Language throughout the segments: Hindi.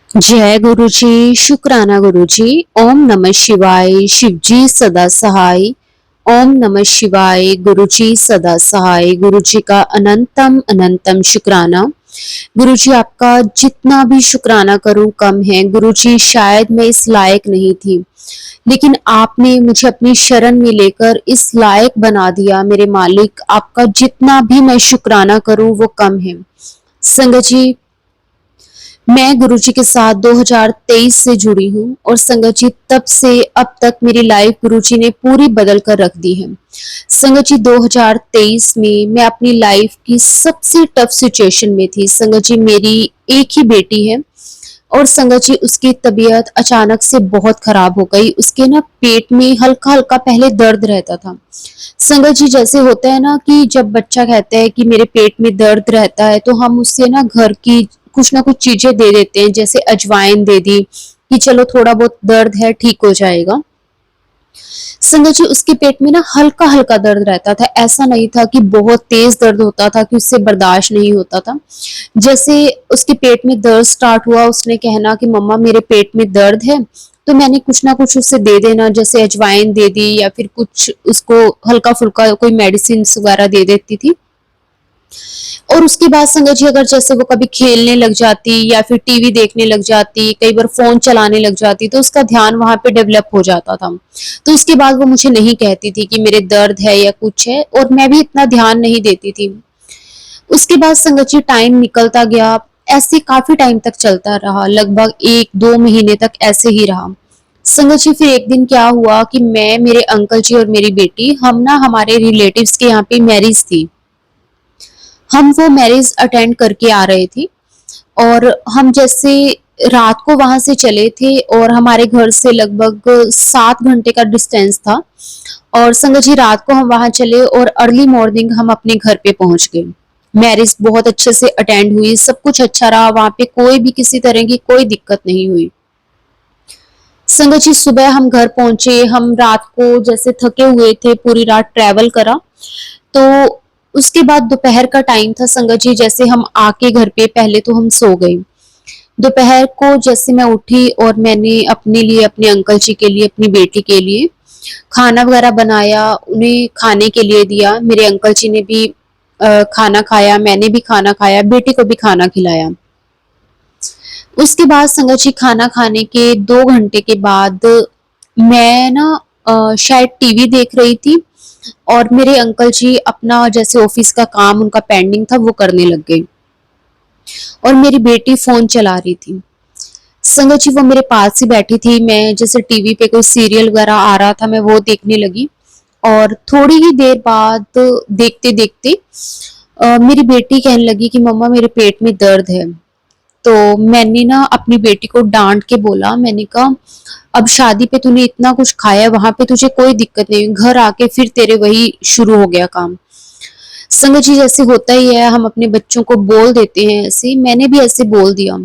जय गुरु जी, शुक्राना गुरु जी। ओम नमः शिवाय, शिव जी सदा सहाय। ओम नमः शिवाय, गुरु जी सदा सहाय। गुरु जी का अनंतम अनंतम शुक्राना। गुरु जी आपका जितना भी शुक्राना करूं कम है। गुरु जी शायद मैं इस लायक नहीं थी, लेकिन आपने मुझे अपनी शरण में लेकर इस लायक बना दिया। मेरे मालिक, आपका जितना भी मैं शुक्राना करूं वो कम है। संगत जी, मैं गुरुजी के साथ 2023 से जुड़ी हूँ और संगत जी तब से अब तक मेरी लाइफ गुरुजी ने पूरी बदल कर रख दी है। संगत जी 2023 में मैं अपनी लाइफ की सबसे टफ सिचुएशन में थी। संगत जी मेरी एक ही बेटी है और संगत जी उसकी तबीयत अचानक से बहुत खराब हो गई। उसके ना पेट में हल्का हल्का पहले दर्द रहता था। संगत जी जैसे होता है ना कि जब बच्चा कहता है कि मेरे पेट में दर्द रहता है, तो हम उससे ना घर की कुछ ना कुछ चीजें दे देते हैं, जैसे अजवाइन दे दी कि चलो थोड़ा बहुत दर्द है ठीक हो जाएगा। संगत जी उसके पेट में ना हल्का हल्का दर्द रहता था, ऐसा नहीं था कि बहुत तेज दर्द होता था कि उससे बर्दाश्त नहीं होता था। जैसे उसके पेट में दर्द स्टार्ट हुआ, उसने कहना कि मम्मा मेरे पेट में दर्द है, तो मैंने कुछ ना कुछ उससे दे देना, जैसे अजवाइन दे दी या फिर कुछ उसको हल्का फुल्का कोई मेडिसिन वगैरह दे देती थी। और उसके बाद संगत जी अगर जैसे वो कभी खेलने लग जाती या फिर टीवी देखने लग जाती, कई बार फोन चलाने लग जाती, तो उसका ध्यान वहां पे डेवलप हो जाता था। तो उसके बाद वो मुझे नहीं कहती थी कि मेरे दर्द है या कुछ है, और मैं भी इतना ध्यान नहीं देती थी। उसके बाद संगत जी टाइम निकलता गया, ऐसे काफी टाइम तक चलता रहा, लगभग 1-2 महीने तक ऐसे ही रहा। संगत जी फिर एक दिन क्या हुआ कि मैं, मेरे अंकल जी और मेरी बेटी, हम ना हमारे रिलेटिव्स के यहाँ पे मैरिज थी। हम वो मैरिज अटेंड करके आ रहे थे और हम जैसे रात को वहां से चले थे और हमारे घर से लगभग 7 घंटे का डिस्टेंस था। और संगत जी रात को हम वहां चले और अर्ली मॉर्निंग हम अपने घर पे पहुंच गए। मैरिज बहुत अच्छे से अटेंड हुई, सब कुछ अच्छा रहा, वहां पे कोई भी किसी तरह की कोई दिक्कत नहीं हुई। संगत जी सुबह हम घर पहुंचे, हम रात को जैसे थके हुए थे, पूरी रात ट्रेवल करा। तो उसके बाद दोपहर का टाइम था संगत जी, जैसे हम आके घर पे पहले तो हम सो गए। दोपहर को जैसे मैं उठी और मैंने अपने लिए, अपने अंकल जी के लिए, अपनी बेटी के लिए खाना वगैरह बनाया, उन्हें खाने के लिए दिया। मेरे अंकल जी ने भी खाना खाया, मैंने भी खाना खाया, बेटी को भी खाना खिलाया। उसके बाद संगत जी खाना खाने के 2 घंटे के बाद मैं ना शायद टीवी देख रही थी और मेरे अंकल जी अपना जैसे ऑफिस का काम उनका पेंडिंग था वो करने लग गए और मेरी बेटी फोन चला रही थी। संगत जी वो मेरे पास ही बैठी थी, मैं जैसे टीवी पे कोई सीरियल वगैरह आ रहा था मैं वो देखने लगी। और थोड़ी ही देर बाद देखते देखते मेरी बेटी कहने लगी कि मम्मा मेरे पेट में दर्द है। तो मैंने ना अपनी बेटी को डांट के बोला, मैंने कहा अब शादी पे तूने इतना कुछ खाया, वहां पे तुझे कोई दिक्कत नहीं, घर आके फिर तेरे वही शुरू हो गया काम। संगत जी जैसे होता ही है, हम अपने बच्चों को बोल देते हैं, ऐसे मैंने भी ऐसे बोल दिया।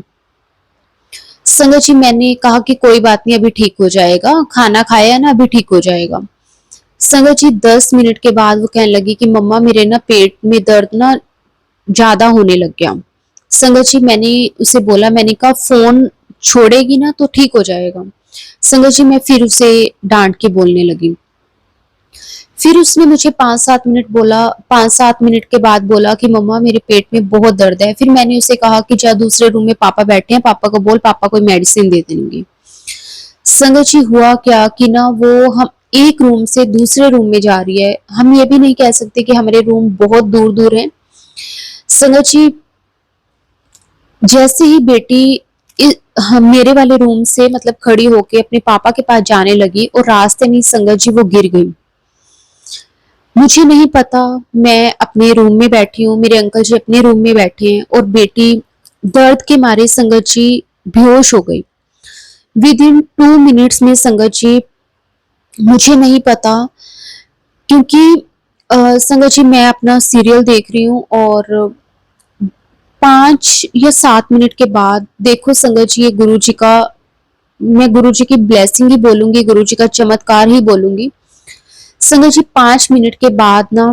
संगत जी मैंने कहा कि कोई बात नहीं, अभी ठीक हो जाएगा, खाना खाया है ना, अभी ठीक हो जाएगा। संगत जी 10 मिनट के बाद वो कहने लगी कि मम्मा मेरे ना पेट में दर्द ना ज्यादा होने लग गया। संगत जी मैंने उसे बोला, मैंने कहा फोन छोड़ेगी ना तो ठीक हो जाएगा। संगत जी मैं फिर उसे डांट के बोलने लगी। फिर उसने मुझे 5-7 मिनट बोला, 5-7 मिनट के बाद बोला कि मम्मा मेरे पेट में बहुत दर्द है। फिर मैंने उसे कहा कि जा दूसरे रूम में पापा बैठे हैं, पापा को बोल, पापा कोई मेडिसिन दे देंगे। संगत जी हुआ क्या कि ना वो हम एक रूम से दूसरे रूम में जा रही है, हम ये भी नहीं कह सकते कि हमारे रूम बहुत दूर दूर हैं। संगत जी जैसे ही बेटी मेरे वाले रूम से मतलब खड़ी होके अपने पापा के पास जाने लगी और रास्ते में संगत जी वो गिर गई। मुझे नहीं पता, मैं अपने रूम में बैठी हूँ, मेरे अंकल जी अपने रूम में बैठे हैं और बेटी दर्द के मारे संगत जी बेहोश हो गई। विद इन 2 मिनट्स में संगत जी, मुझे नहीं पता क्योंकि संगत जी मैं अपना सीरियल देख रही हूँ और 5 या 7 मिनट के बाद देखो संगत जी, ये गुरु जी का, मैं गुरु जी की ब्लेसिंग ही बोलूंगी, गुरु जी का चमत्कार ही बोलूंगी। संगत जी 5 मिनट के बाद ना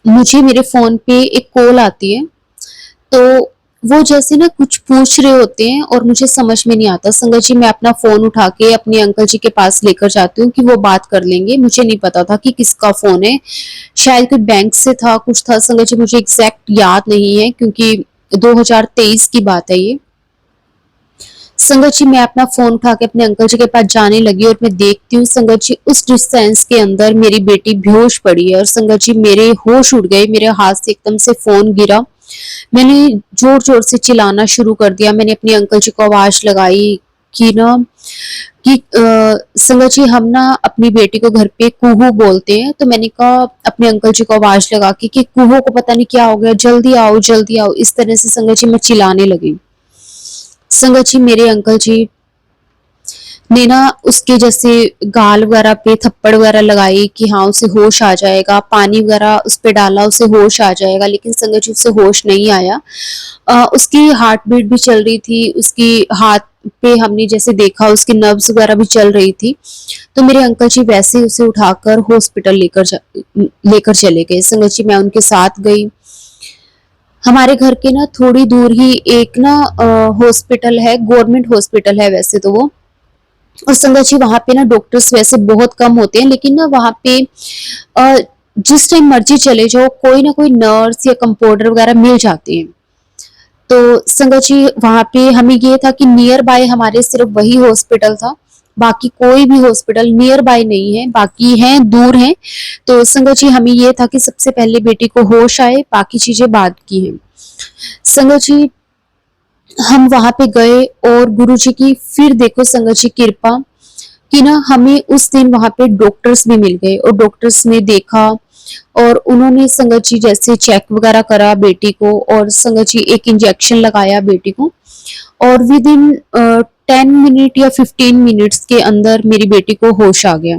मुझे मेरे फोन पे एक कॉल आती है। तो वो जैसे ना कुछ पूछ रहे होते हैं और मुझे समझ में नहीं आता। संगत जी, मैं अपना फोन उठा के अपने अंकल जी के पास लेकर जाती हूँ कि वो बात कर लेंगे। मुझे नहीं पता था कि किसका फोन है, शायद कोई बैंक से था, कुछ था। संगत जी, मुझे एग्जैक्ट याद नहीं है क्योंकि 2023 की बात है ये। संगत जी, मैं अपना फोन उठा के अपने अंकल जी के पास जाने लगी और मैं देखती हूँ संगत जी, उस डिस्टेंस के अंदर मेरी बेटी बेहोश पड़ी है और संगत जी मेरे होश उड़ गए, मेरे हाथ से एकदम से फोन गिरा। मैंने जोर जोर से चिल्लाना शुरू कर दिया। मैंने अपने अंकल जी को आवाज लगाई कि ना कि संगत जी, हम ना अपनी बेटी को घर पे कुहू बोलते हैं। तो मैंने कहा अपने अंकल जी को आवाज लगा के कि कुहू को पता नहीं क्या हो गया, जल्दी आओ जल्दी आओ। इस तरह से संगत जी मैं चिल्लाने लगी। संगत जी, मेरे अंकल जी ने ना उसके जैसे गाल वगैरह पे थप्पड़ वगैरह लगाई कि हाँ उसे होश आ जाएगा, पानी वगैरह उस पे डाला उसे होश आ जाएगा, लेकिन संगत जी उसे होश नहीं आया। उसकी हार्ट बीट भी चल रही थी, उसकी हाथ पे हमने जैसे देखा उसकी नब्ज वगैरह भी चल रही थी। तो मेरे अंकल जी वैसे ही उसे उठाकर हॉस्पिटल लेकर चले गए। संगत जी, मैं उनके साथ गई। हमारे घर के ना थोड़ी दूर ही एक ना हॉस्पिटल है, गवर्नमेंट हॉस्पिटल है वैसे तो वो। और संगत जी, वहां पे ना डॉक्टर्स वैसे बहुत कम होते हैं, लेकिन ना वहां पे अ, जिस टाइम मर्जी चले जाओ कोई ना कोई नर्स या कंपाउंडर वगैरह मिल जाते हैं। तो संगत जी, वहां पे हमें ये था कि नियर बाय हमारे सिर्फ वही हॉस्पिटल था, बाकी कोई भी हॉस्पिटल नियर बाय नहीं है, बाकी हैं दूर हैं। तो संगत जी, हमें ये था कि सबसे पहले बेटी को होश आए, बाकी चीजें बाद की हैं। संगत जी, हम वहां पे गए और गुरुजी की फिर देखो संगत जी कृपा कि ना हमें उस दिन वहां पे डॉक्टर्स भी मिल गए और डॉक्टर्स ने देखा और उन्होंने संगत जी जैसे चेक वगैरह करा बेटी को और संगत जी एक इंजेक्शन लगाया बेटी को और विद इन 10 मिनट या 15 मिनट्स के अंदर मेरी बेटी को होश आ गया।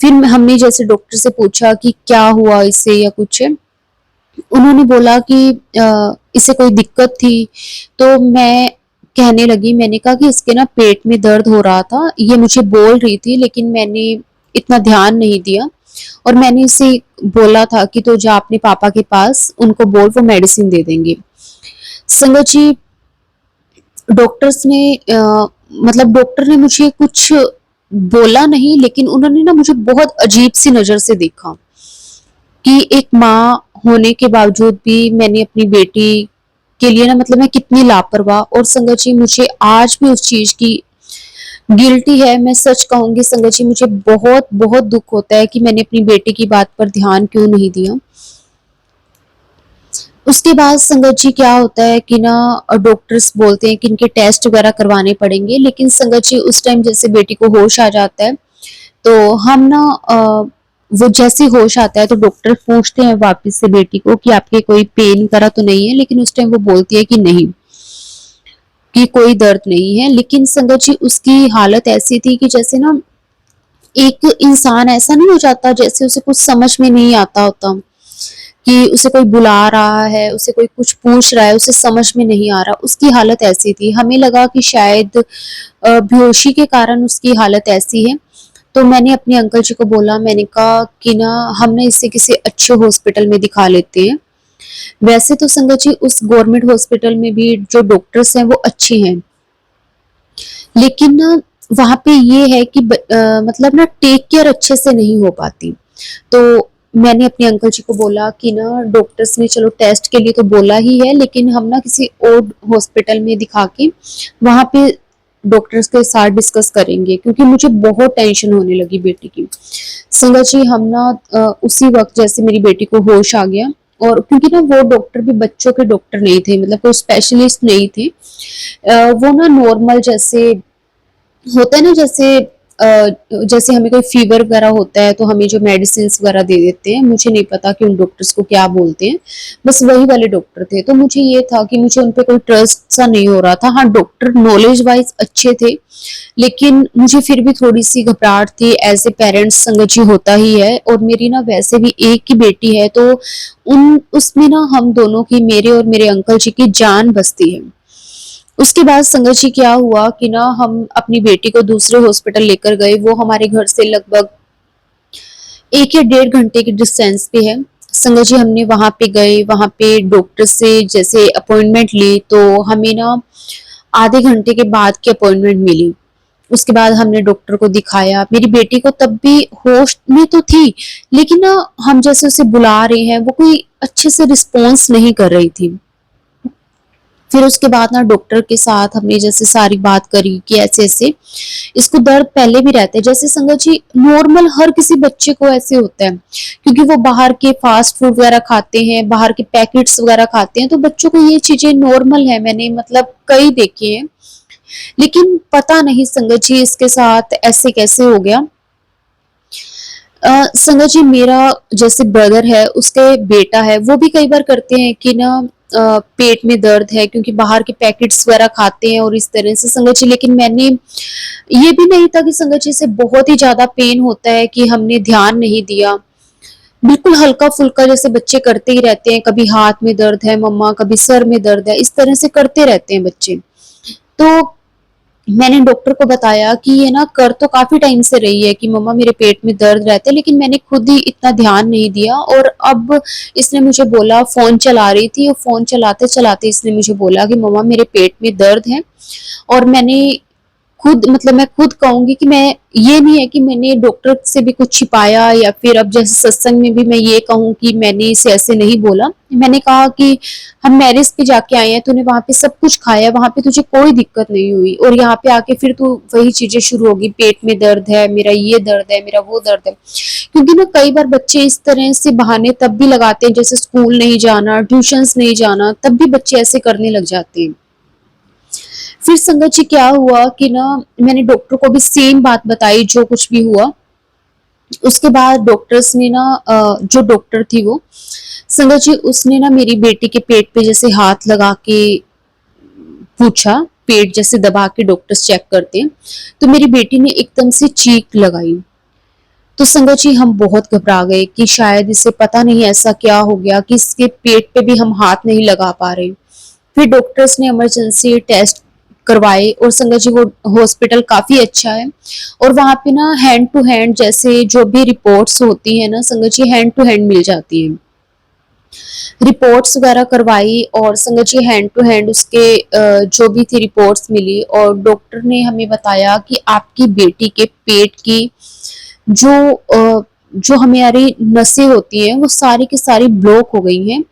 फिर हमने जैसे डॉक्टर से पूछा कि क्या हुआ इससे या कुछ है। उन्होंने बोला कि इसे कोई दिक्कत थी। तो मैं कहने लगी, मैंने कहा कि इसके ना पेट में दर्द हो रहा था, ये मुझे बोल रही थी लेकिन मैंने इतना ध्यान नहीं दिया और मैंने इसे बोला था कि तो जा अपने पापा के पास, उनको बोल वो मेडिसिन दे देंगे। संगत जी, डॉक्टर्स ने मतलब डॉक्टर ने मुझे कुछ बोला नहीं, लेकिन उन्होंने ना मुझे बहुत अजीब सी नजर से देखा कि एक माँ होने के बावजूद भी मैंने अपनी बेटी के लिए ना मतलब मैं कितनी लापरवाह। और संगत जी, मुझे आज भी उस चीज की गिल्टी है। मैं सच कहूंगी संगत जी, मुझे बहुत बहुत दुख होता है कि मैंने अपनी बेटी की बात पर ध्यान क्यों नहीं दिया। उसके बाद संगत जी क्या होता है कि ना डॉक्टर्स बोलते हैं कि इनके टेस्ट वगैरह करवाने पड़ेंगे, लेकिन संगत जी उस टाइम जैसे बेटी को होश आ जाता है तो हम ना वो जैसे होश आता है तो डॉक्टर पूछते हैं वापस से बेटी को कि आपके कोई पेन करा तो नहीं है, लेकिन उस टाइम वो बोलती है कि नहीं, कि कोई दर्द नहीं है। लेकिन संगत जी उसकी हालत ऐसी थी कि जैसे ना एक इंसान ऐसा नहीं हो जाता जैसे उसे कुछ समझ में नहीं आता होता, कि उसे कोई बुला रहा है, उसे कोई कुछ पूछ रहा है, उसे समझ में नहीं आ रहा, उसकी हालत ऐसी थी। हमें लगा कि शायद बेहोशी के कारण उसकी हालत ऐसी है। तो मैंने अपने अंकल जी को बोला, मैंने कहा कि ना हम ना इसे किसी अच्छे हॉस्पिटल में दिखा लेते हैं। वैसे तो संगत जी उस गवर्नमेंट हॉस्पिटल में भी जो डॉक्टर्स हैं वो अच्छे हैं, लेकिन ना वहाँ पे ये है कि मतलब ना टेक केयर अच्छे से नहीं हो पाती। तो मैंने अपने अंकल जी को बोला कि ना डॉक्टर्स ने चलो टेस्ट के लिए तो बोला ही है, लेकिन हम ना किसी और हॉस्पिटल में दिखा के वहाँ पे डॉक्टर्स के साथ डिस्कस करेंगे, क्योंकि मुझे बहुत टेंशन होने लगी बेटी की। संगत जी, हम ना उसी वक्त जैसे मेरी बेटी को होश आ गया, और क्योंकि ना वो डॉक्टर भी बच्चों के डॉक्टर नहीं थे, मतलब कोई स्पेशलिस्ट नहीं थे। वो ना नॉर्मल जैसे होता है ना, जैसे हमें कोई फीवर वगैरह होता है तो हमें जो मेडिसिन वगैरह दे देते हैं, मुझे नहीं पता कि उन डॉक्टर्स को क्या बोलते हैं, बस वही वाले डॉक्टर थे। तो मुझे ये था कि मुझे उन पे कोई ट्रस्ट सा नहीं हो रहा था। हाँ, डॉक्टर नॉलेज वाइज अच्छे थे, लेकिन मुझे फिर भी थोड़ी सी घबराहट थी। एज ए पेरेंट्स संगत जी होता ही है, और मेरी ना वैसे भी एक ही बेटी है, तो उन उसमें ना हम दोनों की, मेरे और मेरे अंकल जी की जान बसती है। उसके बाद संगत जी क्या हुआ कि ना हम अपनी बेटी को दूसरे हॉस्पिटल लेकर गए। वो हमारे घर से लगभग 1 या 1.5 घंटे की डिस्टेंस पे है। संगत जी हमने वहां पे गए, वहां पे डॉक्टर से जैसे अपॉइंटमेंट ली तो हमें ना आधे घंटे के बाद की अपॉइंटमेंट मिली। उसके बाद हमने डॉक्टर को दिखाया। मेरी बेटी को तब भी होश में तो थी, लेकिन ना हम जैसे उसे बुला रहे हैं वो कोई अच्छे से रिस्पॉन्स नहीं कर रही थी। फिर उसके बाद ना डॉक्टर के साथ हमने जैसे सारी बात करी कि ऐसे ऐसे इसको दर्द पहले भी रहता है, जैसे संगत जी नॉर्मल हर किसी बच्चे को ऐसे होता है, क्योंकि वो बाहर के फास्ट फूड वगैरह खाते हैं, बाहर के पैकेट्स वगैरह खाते हैं, तो बच्चों को ये चीजें नॉर्मल है। मैंने मतलब कई देखे हैं, लेकिन पता नहीं संगत जी इसके साथ ऐसे कैसे हो गया। संगत जी मेरा जैसे ब्रदर है, उसके बेटा है, वो भी कई बार करते हैं कि ना पेट में दर्द है क्योंकि बाहर के पैकेट्स वगैरह खाते हैं और इस तरह से संगत जी। लेकिन मैंने ये भी नहीं था कि संगत जी से बहुत ही ज्यादा पेन होता है कि हमने ध्यान नहीं दिया। बिल्कुल हल्का फुल्का जैसे बच्चे करते ही रहते हैं, कभी हाथ में दर्द है मम्मा, कभी सर में दर्द है, इस तरह से करते रहते हैं बच्चे। तो मैंने डॉक्टर को बताया कि ये ना कर तो काफी टाइम से रही है कि मम्मा मेरे पेट में दर्द रहता है, लेकिन मैंने खुद ही इतना ध्यान नहीं दिया। और अब इसने मुझे बोला, फोन चला रही थी और फोन चलाते चलाते इसने मुझे बोला कि मम्मा मेरे पेट में दर्द है। और मैंने खुद मतलब मैं खुद कहूंगी कि मैं ये नहीं है कि मैंने डॉक्टर से भी कुछ छिपाया, या फिर अब जैसे सत्संग में भी मैं ये कहूँ कि मैंने इसे ऐसे नहीं बोला। मैंने कहा कि हम मैरिज पे जाके आए हैं, तूने वहां पे सब कुछ खाया, वहां पे तुझे कोई दिक्कत नहीं हुई, और यहाँ पे आके फिर तू वही चीजें शुरू होगी, पेट में दर्द है मेरा, ये दर्द है मेरा, वो दर्द है। क्योंकि ना कई बार बच्चे इस तरह से बहाने तब भी लगाते हैं, जैसे स्कूल नहीं जाना, ट्यूशंस नहीं जाना, तब भी बच्चे ऐसे करने लग जाते हैं। फिर संगत जी क्या हुआ कि ना मैंने डॉक्टर को भी सेम बात बताई जो कुछ भी हुआ। उसके बाद डॉक्टर्स ने ना जो डॉक्टर थी वो संगत जी, उसने ना मेरी बेटी के पेट पे जैसे हाथ लगा के पूछा, पेट जैसे दबा के डॉक्टर्स चेक करते हैं, तो मेरी बेटी ने एकदम से चीख लगाई। तो संगत जी हम बहुत घबरा गए कि शायद इसे पता नहीं ऐसा क्या हो गया कि इसके पेट पे भी हम हाथ नहीं लगा पा रहे। फिर डॉक्टर्स ने इमरजेंसी टेस्ट करवाए, और संगत जी वो हॉस्पिटल काफी अच्छा है, और वहां पे ना हैंड टू हैंड जैसे जो भी रिपोर्ट्स होती है ना संगत जी, हैंड टू हैंड मिल जाती है। रिपोर्ट्स वगैरह करवाई और संगत जी हैंड टू हैंड उसके जो भी थी रिपोर्ट्स मिली, और डॉक्टर ने हमें बताया कि आपकी बेटी के पेट की जो हमारी नसें होती हैं वो सारी की सारी ब्लॉक हो गई हैं,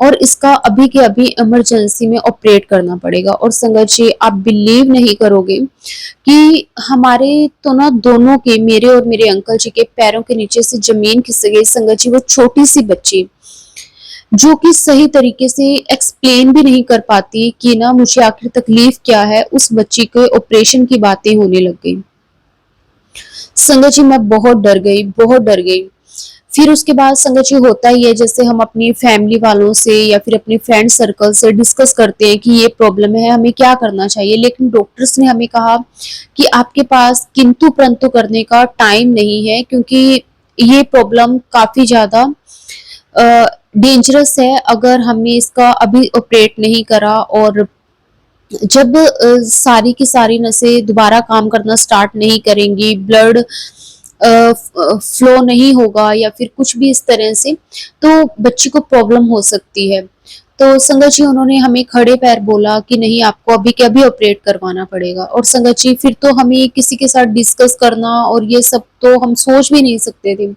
और इसका अभी के अभी इमरजेंसी में ऑपरेट करना पड़ेगा। और संगत जी आप बिलीव नहीं करोगे कि हमारे तो ना दोनों के, मेरे और मेरे अंकल जी के पैरों के नीचे से जमीन खिसक गई संगत जी। वो छोटी सी बच्ची जो कि सही तरीके से एक्सप्लेन भी नहीं कर पाती कि ना मुझे आखिर तकलीफ क्या है, उस बच्ची के ऑपरेशन की बातें होने लग गई। संगत जी मैं बहुत डर गई, बहुत डर गई। फिर उसके बाद संगत जी होता ही है, जैसे हम अपनी फैमिली वालों से या फिर अपने फ्रेंड सर्कल से डिस्कस करते हैं कि ये प्रॉब्लम है, हमें क्या करना चाहिए। लेकिन डॉक्टर्स ने हमें कहा कि आपके पास किंतु परंतु करने का टाइम नहीं है, क्योंकि ये प्रॉब्लम काफी ज्यादा डेंजरस है अगर हमने इसका अभी ऑपरेट नहीं करा। और जब सारी की सारी नसें दोबारा काम करना स्टार्ट नहीं करेंगी, ब्लड फ्लो नहीं होगा या फिर कुछ भी इस तरह से, तो बच्ची को प्रॉब्लम हो सकती है। तो संगत जी उन्होंने हमें खड़े पैर बोला कि नहीं आपको अभी के अभी ऑपरेट करवाना पड़ेगा। और संगत जी फिर तो हमें किसी के साथ डिस्कस करना और ये सब तो हम सोच भी नहीं सकते थे।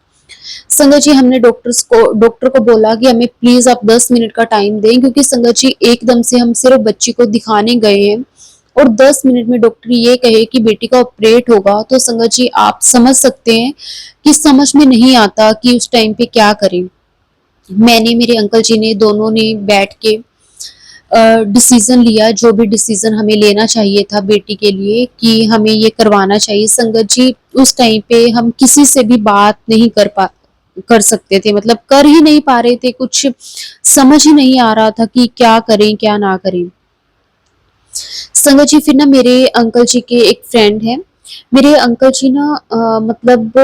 संगत जी हमने डॉक्टर को बोला कि हमें प्लीज आप 10 मिनट का टाइम दें, क्योंकि संगत जी एकदम से हम सिर्फ बच्ची को दिखाने गए हैं और 10 मिनट में डॉक्टर ये कहे कि बेटी का ऑपरेट होगा, तो संगत जी आप समझ सकते हैं कि समझ में नहीं आता कि उस टाइम पे क्या करें। मैंने, मेरे अंकल जी ने, दोनों ने बैठ के डिसीजन लिया, जो भी डिसीजन हमें लेना चाहिए था बेटी के लिए कि हमें ये करवाना चाहिए। संगत जी उस टाइम पे हम किसी से भी बात नहीं कर सकते थे, मतलब कर ही नहीं पा रहे थे, कुछ समझ ही नहीं आ रहा था कि क्या करें क्या ना करें। संगत जी फिर ना मेरे अंकल जी के एक फ्रेंड है, मेरे अंकल जी ना मतलब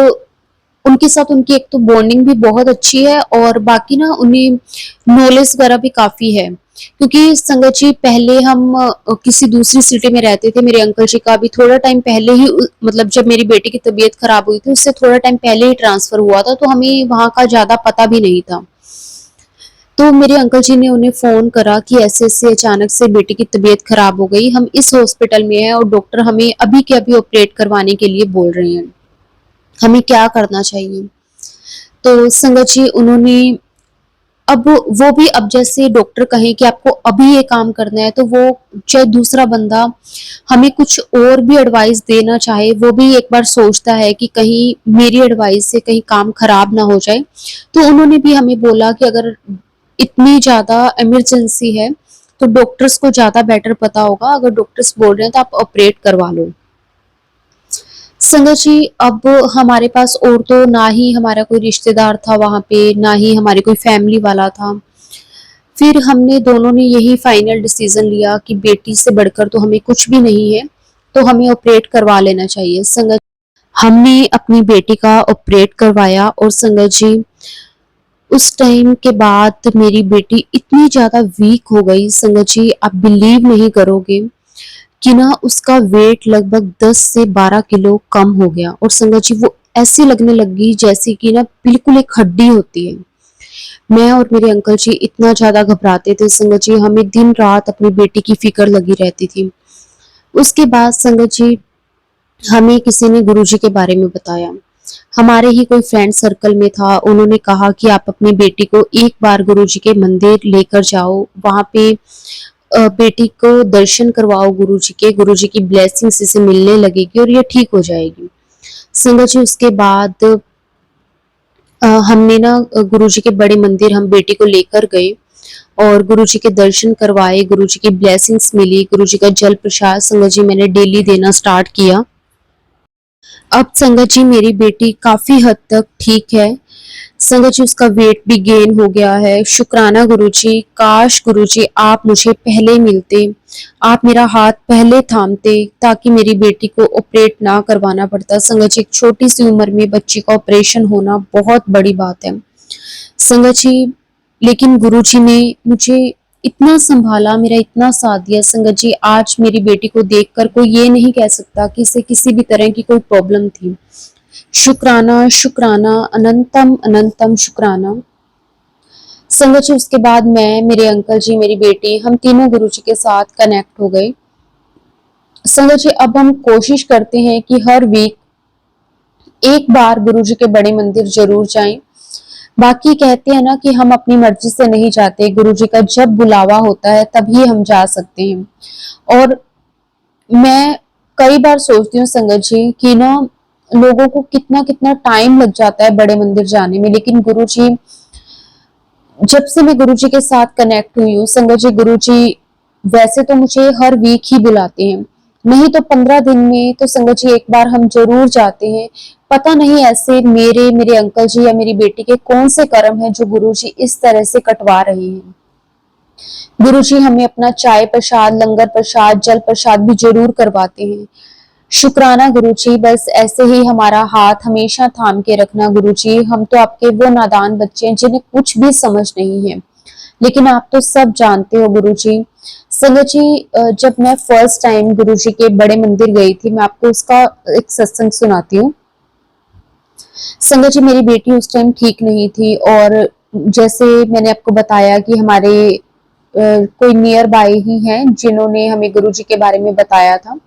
उनके साथ उनकी एक तो बॉन्डिंग भी बहुत अच्छी है, और बाकी ना उन्हें नॉलेज वगैरह भी काफी है। क्योंकि संगत जी पहले हम किसी दूसरी सिटी में रहते थे, मेरे अंकल जी का भी थोड़ा टाइम पहले ही मतलब जब मेरी बेटी की तबीयत खराब हुई थी उससे थोड़ा टाइम पहले ही ट्रांसफर हुआ था, तो हमें वहां का ज्यादा पता भी नहीं था। तो मेरे अंकल जी ने उन्हें फ़ोन करा कि ऐसे-ऐसे अचानक से बेटी की तबीयत ख़राब हो गई, हम इस हॉस्पिटल में हैं और डॉक्टर हमें अभी के अभी ऑपरेट करवाने के लिए बोल रहे हैं, हमें क्या करना चाहिए? तो संगत जी उन्होंने अब वो भी अब जैसे डॉक्टर कहें कि आपको अभी ये काम करना है, तो वो चाहे दूसरा बंदा हमें कुछ और भी एडवाइस देना चाहे, वो भी एक बार सोचता है कि कहीं मेरी एडवाइस से कहीं काम खराब ना हो जाए। तो उन्होंने भी हमें बोला कि अगर इतनी ज़्यादा इमरजेंसी है, तो डॉक्टर्स को ज़्यादा बेटर पता होगा, अगर डॉक्टर्स बोल रहे हैं तो आप ऑपरेट करवा लो। संगत जी अब हमारे पास और तो ना ही हमारा कोई रिश्तेदार था वहाँ पे, ना ही हमारी कोई फैमिली वाला था। फिर हमने दोनों ने यही फाइनल डिसीजन लिया कि बेटी से बढ़कर तो हमें कुछ भी नहीं है, तो हमें ऑपरेट करवा लेना चाहिए। संगत हमने अपनी बेटी का ऑपरेट करवाया और संगत जी उस टाइम के बाद मेरी बेटी इतनी ज़्यादा वीक हो गई, संगत जी आप बिलीव नहीं करोगे कि ना उसका वेट लगभग 10 से 12 किलो कम हो गया और संगत जी वो ऐसी लगने लगी जैसे कि ना बिल्कुल एक हड्डी होती है। मैं और मेरे अंकल जी इतना ज़्यादा घबराते थे संगत जी, हमें दिन रात अपनी बेटी की फ़िक्र लगी रहती थी। उसके बाद संगत जी हमें किसी ने गुरुजी के बारे में बताया। हमारे ही कोई फ्रेंड सर्कल में था, उन्होंने कहा कि आप अपनी बेटी को एक बार गुरुजी के मंदिर लेकर जाओ, वहाँ पे बेटी को दर्शन करवाओ गुरुजी के, गुरुजी की ब्लेसिंग्स इसे मिलने लगेगी और ये ठीक हो जाएगी। संगत जी उसके बाद हमने ना गुरुजी के बड़े मंदिर हम बेटी को लेकर गए और गुरुजी के दर्शन करवाए, गुरुजी की ब्लेसिंग्स मिली, गुरुजी का जल प्रसाद संगत जी मैंने डेली देना स्टार्ट किया। अब संगत जी मेरी बेटी काफ़ी हद तक ठीक है। संगत जी उसका वेट भी गेन हो गया है। शुक्राना गुरुजी, काश गुरुजी आप मुझे पहले मिलते, आप मेरा हाथ पहले थामते ताकि मेरी बेटी को ऑपरेट ना करवाना पड़ता। संगत जी एक छोटी सी उम्र में बच्ची का ऑपरेशन होना बहुत बड़ी बात है। संगत जी लेकिन गुरुजी ने मुझे इतना संभाला, मेरा इतना साथ दिया। संगत जी आज मेरी बेटी को देखकर कोई ये नहीं कह सकता कि इसे किसी भी तरह की कोई प्रॉब्लम थी। शुक्राना, शुक्राना, अनंतम अनंतम शुक्राना। संगत जी उसके बाद मैं, मेरे अंकल जी, मेरी बेटी, हम तीनों गुरुजी के साथ कनेक्ट हो गए। संगत जी अब हम कोशिश करते हैं कि हर वीक एक बार गुरुजी के बड़े मंदिर जरूर जाएं। बाकी कहते हैं ना कि हम अपनी मर्जी से नहीं जाते, गुरुजी का जब बुलावा होता है तभी हम जा सकते हैं। और मैं कई बार सोचती हूँ संगत जी कि ना लोगों को कितना कितना टाइम लग जाता है बड़े मंदिर जाने में, लेकिन गुरुजी जब से मैं गुरुजी के साथ कनेक्ट हुई हूँ संगत जी, गुरुजी वैसे तो मुझे हर वीक ही बुलाते हैं, नहीं तो 15 दिन में तो संगत जी एक बार हम जरूर जाते हैं। पता नहीं ऐसे मेरे मेरे अंकल जी या मेरी बेटी के कौन से कर्म है जो गुरुजी इस तरह से कटवा रहे हैं। गुरुजी हमें अपना चाय प्रसाद, लंगर प्रसाद, जल प्रसाद भी जरूर करवाते हैं। शुक्राना गुरुजी, बस ऐसे ही हमारा हाथ हमेशा थाम के रखना गुरुजी। हम तो आपके वो नादान बच्चे हैं जिन्हें कुछ भी समझ नहीं है, लेकिन आप तो सब जानते हो गुरुजी। संगत जी जब मैं फर्स्ट टाइम गुरुजी के बड़े मंदिर गई थी, मैं आपको उसका एक सत्संग सुनाती हूँ। संगत जी मेरी बेटी उस टाइम ठीक नहीं थी और जैसे मैंने आपको बताया कि हमारे कोई नियर बाय ही हैं जिन्होंने हमें गुरुजी के बारे में बताया था,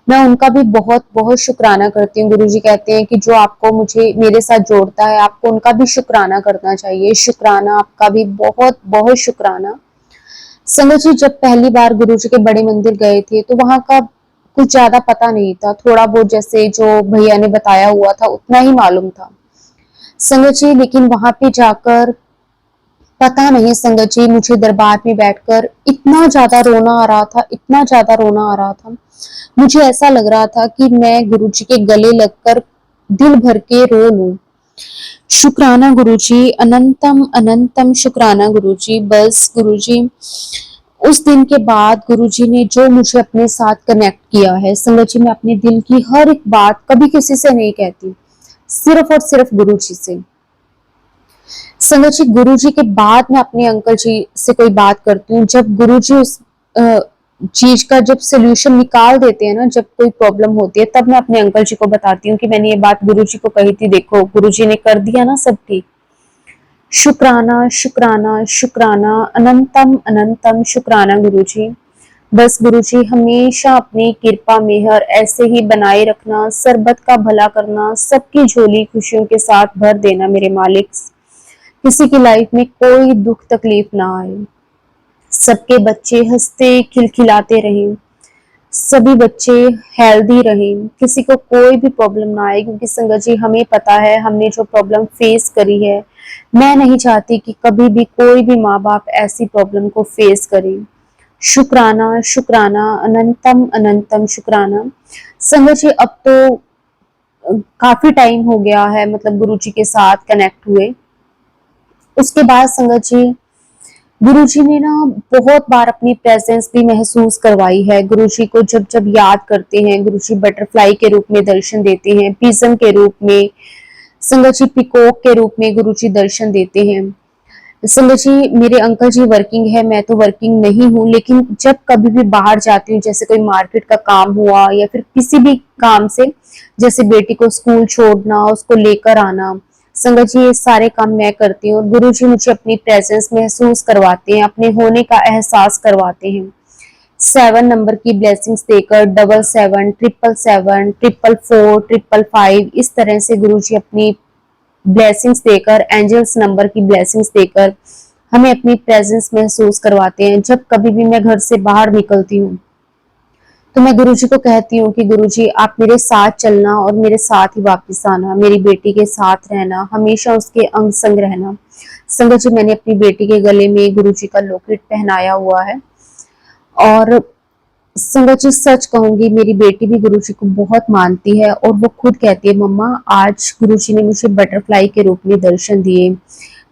मैं उनका भी बहुत बहुत शुक्राना करती हूँ। गुरुजी कहते हैं कि जो आपको मुझे मेरे साथ जोड़ता है, आपको उनका भी शुक्राना करना चाहिए। शुक्राना आपका भी बहुत बहुत शुक्राना। संगत जी जब पहली बार गुरुजी के बड़े मंदिर गए थे तो वहां का कुछ ज्यादा पता नहीं था, थोड़ा बहुत जैसे जो भैया ने बताया हुआ था उतना ही मालूम था संगत जी। लेकिन वहां पे जाकर पता नहीं संगत जी, मुझे दरबार में बैठकर इतना ज्यादा रोना आ रहा था, इतना ज्यादा रोना आ रहा था, मुझे ऐसा लग रहा था कि मैं गुरुजी के गले लगकर दिल भर के रो लूं। शुक्राना गुरुजी, अनंतम अनंतम शुक्राना गुरुजी। बस गुरुजी उस दिन के बाद गुरुजी ने जो मुझे अपने साथ कनेक्ट किया है संगत जी, मैं अपने दिल की हर एक बात कभी किसी से नहीं कहती, सिर्फ और सिर्फ गुरुजी से। संगत जी गुरुजी के बाद मैं अपने अंकल जी से कोई बात करती हूँ, जब गुरुजी उस चीज का जब सोल्यूशन निकाल देते हैं ना, जब कोई प्रॉब्लम होती है, तब मैं अपने अंकल जी को बताती हूँ कि मैंने ये बात गुरुजी को कही थी, देखो गुरुजी ने कर दिया ना सब ठीक। शुक्राना शुक्राना शुक्राना अनंतम अनंतम शुक्राना गुरुजी। बस गुरुजी हमेशा अपनी कृपा मेहर ऐसे ही बनाए रखना, सरबत का भला करना, सबकी झोली खुशियों के साथ भर देना मेरे मालिक। किसी की लाइफ में कोई दुख तकलीफ ना आए, सबके बच्चे हंसते खिलखिलाते रहें, सभी बच्चे हेल्दी रहें, किसी को कोई भी प्रॉब्लम ना आए, क्योंकि संगत जी हमें पता है हमने जो प्रॉब्लम फेस करी है, मैं नहीं चाहती कि कभी भी कोई भी माँ बाप ऐसी प्रॉब्लम को फेस करे। शुक्राना शुक्राना अनंतम अनंतम शुक्राना। संगत जी अब तो काफी टाइम हो गया है, मतलब गुरुजी के साथ कनेक्ट हुए। उसके बाद संगत जी गुरुजी ने ना बहुत बार अपनी प्रेजेंस भी महसूस करवाई है। गुरुजी को जब जब याद करते हैं, गुरुजी बटरफ्लाई के रूप में दर्शन देते हैं, पिजन के रूप में, संगत जी पिकॉक के रूप में गुरुजी दर्शन देते हैं। संगत जी मेरे अंकल जी वर्किंग है, मैं तो वर्किंग नहीं हूँ, लेकिन जब कभी भी बाहर जाती हूँ, जैसे कोई मार्केट का काम हुआ या फिर किसी भी काम से, जैसे बेटी को स्कूल छोड़ना, उसको लेकर आना, संगत जी ये सारे काम मैं करती हूँ और गुरु जी मुझे अपनी प्रेजेंस महसूस करवाते हैं, अपने होने का एहसास करवाते हैं। 7 नंबर की ब्लेसिंग्स देकर, 77, 777, 444, 555, इस तरह से गुरु जी अपनी ब्लेसिंग्स देकर, एंजल्स नंबर की ब्लेसिंग्स देकर हमें अपनी प्रेजेंस महसूस करवाते हैं। जब कभी भी मैं घर से बाहर निकलती हूँ तो मैं गुरुजी को कहती हूँ कि गुरुजी आप मेरे साथ चलना और मेरे साथ ही वापस आना, मेरी बेटी के साथ रहना, हमेशा उसके अंग संग रहना। संगत जी मैंने अपनी बेटी के गले में गुरुजी का लॉकेट पहनाया हुआ है और संगत जी सच कहूंगी मेरी बेटी भी गुरुजी को बहुत मानती है और वो खुद कहती है मम्मा आज गुरुजी ने मुझे बटरफ्लाई के रूप में दर्शन दिए।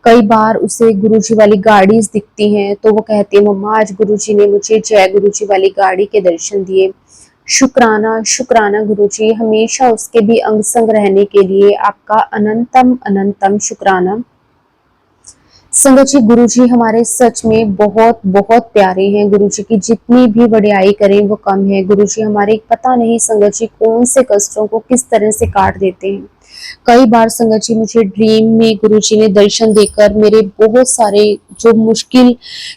कई बार उसे गुरुजी वाली गाड़ी दिखती हैं तो वो कहती है मम्मा आज गुरुजी ने मुझे जय गुरुजी वाली गाड़ी के दर्शन दिए। शुक्राना शुक्राना गुरुजी, हमेशा उसके भी अंग संग रहने के लिए आपका अनंतम अनंतम शुक्राना। संगत जी गुरुजी हमारे सच में बहुत बहुत प्यारे हैं। गुरुजी की जितनी भी वडियाई करें वो कम है। गुरुजी हमारे पता नहीं संगत जी कौन से कष्टों को किस तरह से काट देते हैं। कई बार संगत जी मुझे ड्रीम में गुरुजी ने दर्शन देकर मेरे बहुत सारे जो मुश्किल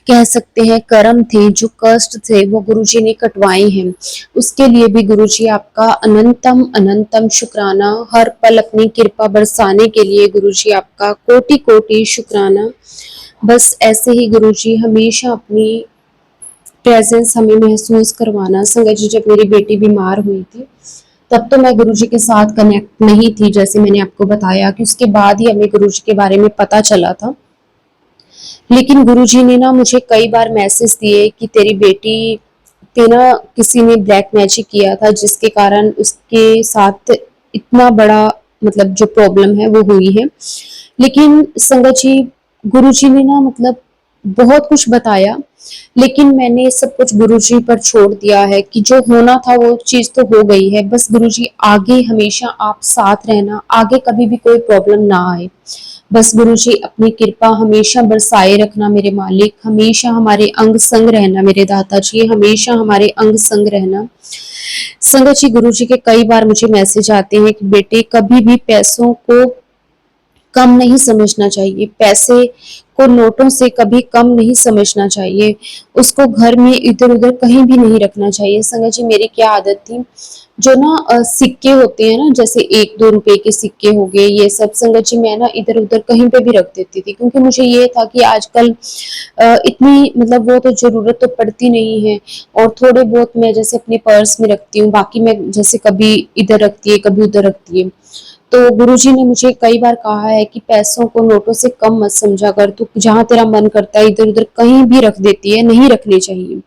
कह सकते हैं कर्म थे, जो कष्ट थे, वो गुरुजी ने कटवाए हैं। उसके लिए भी गुरुजी आपका अनंतम अनंतम शुक्राना। हर पल अपनी कृपा बरसाने के लिए गुरुजी आपका कोटि कोटि शुक्राना। बस ऐसे ही गुरुजी हमेशा अपनी प्रेजेंस हमें महसूस करवाना। संगत जी जब मेरी बेटी बीमार हुई थी तब तो मैं गुरुजी के साथ कनेक्ट नहीं थी, जैसे मैंने आपको बताया कि उसके बाद ही हमें गुरुजी के बारे में पता चला था। लेकिन गुरुजी ने ना मुझे कई बार मैसेज दिए कि तेरी बेटी पे ना किसी ने ब्लैक मैजिक किया था, जिसके कारण उसके साथ इतना बड़ा मतलब जो प्रॉब्लम है वो हुई है। लेकिन संगत जी गुरुजी ने ना मतलब बहुत कुछ बताया, लेकिन मैंने सब कुछ गुरुजी पर छोड़ दिया है कि जो होना था वो चीज तो हो गई है। बस गुरुजी आगे हमेशा आप साथ रहना, आगे कभी भी कोई प्रॉब्लम ना आए। बस गुरुजी अपनी कृपा हमेशा बरसाए रखना मेरे मालिक, हमेशा हमारे अंग संग रहना मेरे दाता जी, हमेशा हमारे अंग संग रहना। संगत जी गुरुजी के कई बार मुझे मैसेज आते हैं कि बेटे कभी भी पैसों को कम नहीं समझना चाहिए, पैसे को नोटों से कभी कम नहीं समझना चाहिए, उसको घर में इधर उधर कहीं भी नहीं रखना चाहिए। संगत जी मेरी क्या आदत थी, जो ना सिक्के होते हैं ना, जैसे 1-2 रुपए के सिक्के हो गए, ये सब संगत जी मैं ना इधर उधर कहीं पे भी रख देती थी, क्योंकि मुझे ये था कि आजकल इतनी मतलब वो तो जरूरत तो पड़ती नहीं है। और थोड़े बहुत मैं जैसे अपने पर्स में रखती हूँ, बाकी मैं जैसे कभी इधर रखती है कभी उधर रखती है। तो गुरुजी ने मुझे कई बार कहा है कि पैसों को नोटों से कम मत समझा कर, तू जहां तेरा मन करता है इधर उधर कहीं भी रख देती है, नहीं रखने चाहिए।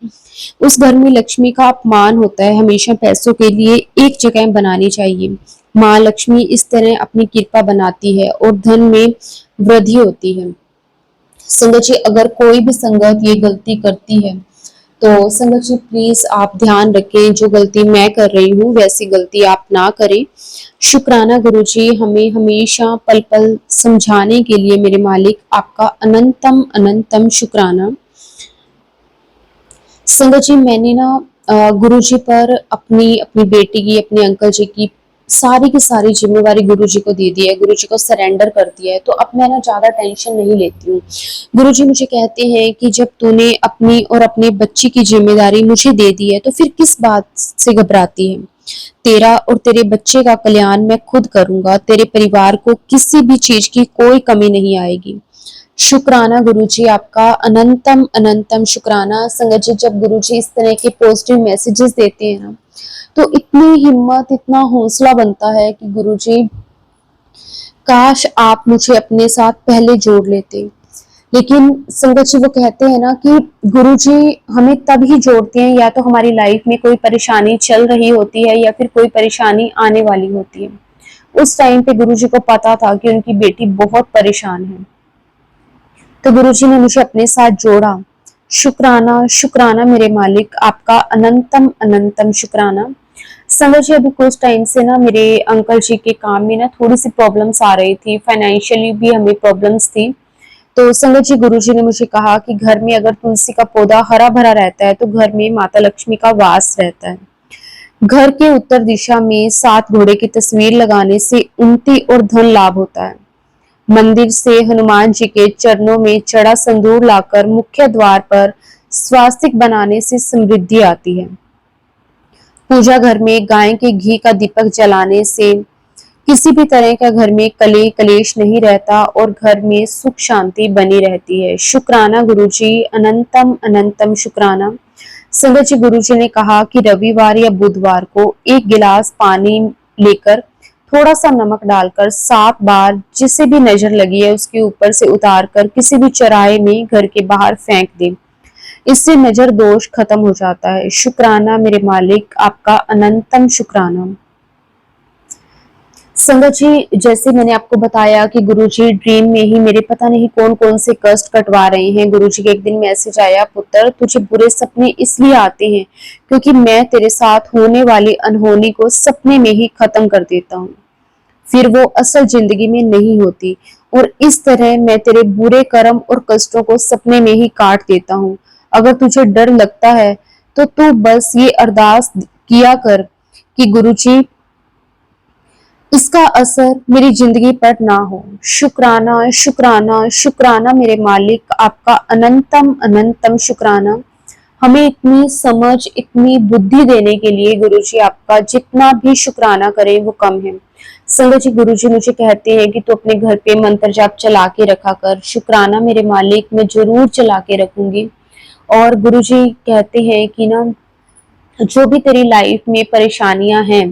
उस घर में लक्ष्मी का अपमान होता है, हमेशा पैसों के लिए एक जगह बनानी चाहिए। माँ लक्ष्मी इस तरह अपनी कृपा बनाती है और धन में वृद्धि होती है। संगत जी अगर कोई भी संगत ये गलती करती है तो संगत जी प्लीज आप ध्यान रखें, जो गलती मैं कर रही हूँ वैसी गलती आप ना करें। शुक्राना गुरुजी हमें हमेशा पल पल समझाने के लिए मेरे मालिक, आपका अनंतम अनंतम शुक्राना। संगत जी मैंने ना गुरुजी पर अपनी अपनी बेटी की, अपने अंकल जी की सारी की सारी जिम्मेवारी गुरुजी को दे दी है, गुरुजी को सरेंडर कर दिया है, तो अब मैं ना ज्यादा टेंशन नहीं लेती हूँ। गुरुजी मुझे कहते हैं कि जब तूने अपनी और अपने बच्ची की जिम्मेदारी मुझे दे दी है तो फिर किस बात से घबराती है। तेरा और तेरे बच्चे का कल्याण मैं खुद करूंगा, तेरे परिवार को किसी भी चीज की कोई कमी नहीं आएगी। शुक्राना गुरुजी, आपका अनंतम अनंतम शुक्राना। संगत जी, जब गुरुजी इस तरह के पॉजिटिव मैसेजेस देते हैं ना, तो इतनी हिम्मत, इतना हौसला बनता है कि गुरुजी काश आप मुझे अपने साथ पहले जोड़ लेते। लेकिन संगत जी, वो कहते हैं ना कि गुरुजी हमें तब ही जोड़ते हैं या तो हमारी लाइफ में कोई परेशानी चल रही होती है या फिर कोई परेशानी आने वाली होती है। उस टाइम पे गुरुजी को पता था कि उनकी बेटी बहुत परेशान है, तो गुरुजी ने मुझे अपने साथ जोड़ा। शुक्राना शुक्राना मेरे मालिक, आपका अनंतम अनंतम शुक्राना। समझ, अभी कुछ टाइम से ना मेरे अंकल जी के काम में ना थोड़ी सी प्रॉब्लम्स आ रही थी, फाइनेंशियली भी हमें प्रॉब्लम्स थी। तो संगत जी, गुरुजी ने मुझे कहा कि घर में अगर तुलसी का पौधा हरा भरा रहता है तो घर में माता लक्ष्मी का वास रहता है। घर के उत्तर दिशा में 7 घोड़े की तस्वीर लगाने से उन्नति और धन लाभ होता है। मंदिर से हनुमान जी के चरणों में चढ़ा संदूर लाकर मुख्य द्वार पर स्वास्तिक बनाने से समृद्धि आती है। पूजा घर में गाय के घी का दीपक जलाने से किसी भी तरह का घर में कलेश नहीं रहता और घर में सुख शांति बनी रहती है। शुक्राना गुरुजी, अनंतम अनंतम शुक्राना। संगत जी, गुरुजी ने कहा कि रविवार या बुधवार को 1 गिलास पानी लेकर थोड़ा सा नमक डालकर 7 बार जिसे भी नजर लगी है उसके ऊपर से उतार कर किसी भी चौराहे में घर के बाहर फेंक दे। इससे नजर दोष खत्म हो जाता है। शुक्राना मेरे मालिक, आपका अनंतम शुक्राना। संगत जी, जैसे मैंने आपको बताया कि गुरुजी ड्रीम में ही मेरे पता नहीं कौन कौन से कष्ट कटवा रहे हैं। गुरुजी के एक दिन मैसेज आया, पुत्र तुझे बुरे सपने इसलिए आते हैं क्योंकि मैं तेरे साथ होने वाली अनहोनी को सपने में ही खत्म कर देता हूँ, फिर वो असल जिंदगी में नहीं होती, और इस तरह मैं तेरे बुरे कर्म और कष्टों को सपने में ही काट देता हूँ। अगर तुझे डर लगता है तो तू बस ये अरदास किया कर कि गुरुजी इसका असर मेरी जिंदगी पर ना हो। शुक्राना शुक्राना शुक्राना मेरे मालिक, आपका अनंतम अनंतम शुक्राना। हमें इतनी समझ, इतनी बुद्धि देने के लिए गुरुजी आपका जितना भी शुक्राना करें वो कम है। संगत जी, गुरुजी मुझे कहते हैं कि तू अपने घर पे मंत्र जाप चला के रखा कर। शुक्राना मेरे मालिक, मैं जरूर चला के रखूंगी। और गुरुजी कहते हैं कि ना, जो भी तेरी लाइफ में परेशानियां हैं,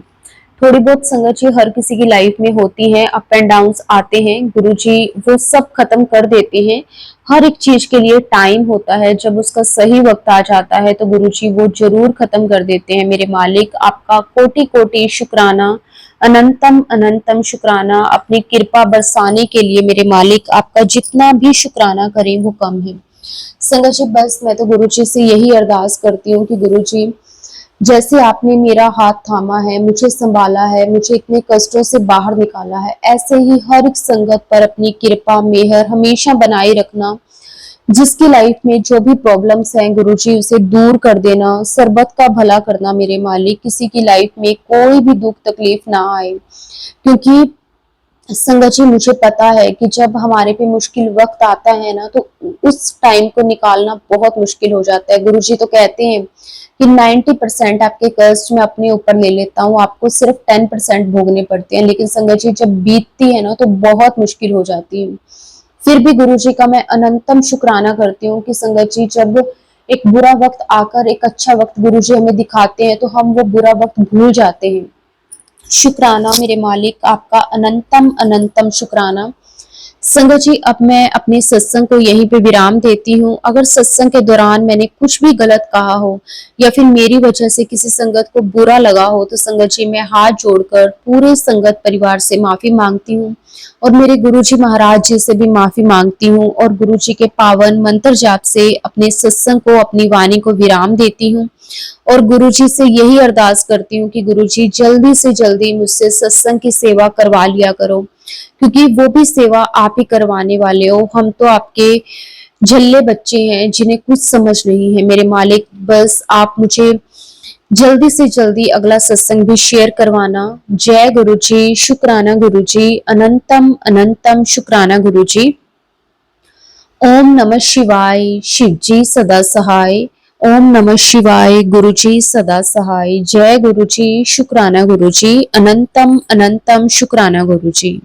थोड़ी बहुत संगत जी हर किसी की लाइफ में होती है, अप एंड डाउन्स आते हैं, गुरुजी वो सब खत्म कर देते हैं। हर एक चीज के लिए टाइम होता है, जब उसका सही वक्त आ जाता है तो गुरुजी वो जरूर खत्म कर देते हैं। मेरे मालिक, आपका कोटि कोटि शुक्राना, अनंतम अनंतम शुक्राना। अपनी कृपा बरसाने के लिए मेरे मालिक आपका जितना भी शुक्राना करें वो कम है। संगत जी, बस मैं तो गुरुजी से यही अरदास करती हूँ कि गुरुजी जैसे आपने मेरा हाथ थामा है, मुझे संभाला है, मुझे इतने कष्टों से बाहर निकाला है, ऐसे ही हर एक संगत पर अपनी कृपा मेहर हमेशा बनाए रखना। जिसकी लाइफ में जो भी प्रॉब्लम्स हैं गुरुजी उसे दूर कर देना, सर्बत का भला करना मेरे मालिक। किसी की लाइफ में कोई भी दुख तकलीफ ना आए, क्योंकि संगत जी मुझे पता है कि जब हमारे पे मुश्किल वक्त आता है ना तो उस टाइम को निकालना बहुत मुश्किल हो जाता है। गुरुजी तो कहते हैं कि 90% आपके कष्ट मैं अपने ऊपर ले लेता हूँ, आपको सिर्फ 10% भोगने पड़ते हैं। लेकिन संगत जी जब बीतती है ना तो बहुत मुश्किल हो जाती है। फिर भी गुरुजी का मैं अनंतम शुक्राना करती हूँ कि संगत जी जब एक बुरा वक्त आकर एक अच्छा वक्त गुरुजी हमें दिखाते हैं तो हम वो बुरा वक्त भूल जाते हैं। शुक्राना मेरे मालिक, आपका अनंतम अनंतम शुक्राना। संगत जी, अब मैं अपने सत्संग को यहीं पे विराम देती हूँ। अगर सत्संग के दौरान मैंने कुछ भी गलत कहा हो या फिर मेरी वजह से किसी संगत को बुरा लगा हो तो संगत जी मैं हाथ जोड़कर पूरे संगत परिवार से माफी मांगती हूँ और मेरे गुरुजी महाराज जी से भी माफी मांगती हूँ और गुरुजी के पावन मंत्र जाप से अपने सत्संग को, अपनी वाणी को विराम देती हूँ और गुरुजी से यही अरदास करती हूँ कि गुरुजी जल्दी से जल्दी मुझसे सत्संग की सेवा करवा लिया करो, क्योंकि वो भी सेवा आप ही करवाने वाले हो। हम तो आपके झल्ले बच्चे हैं जिन्हें कुछ समझ नहीं है। मेरे मालिक, बस आप मुझे जल्दी से जल्दी अगला सत्संग भी शेयर करवाना। जय गुरु जी, शुक्राना गुरु जी, अनंतम अनंतम शुक्राना गुरु जी। ओम नमः शिवाय, शिव जी सदा सहाय। ओम नमः शिवाय, गुरु जी सदा सहाय। जय गुरु जी, शुक्राना गुरु जी, अनंतम अनंतम शुक्राना गुरु जी।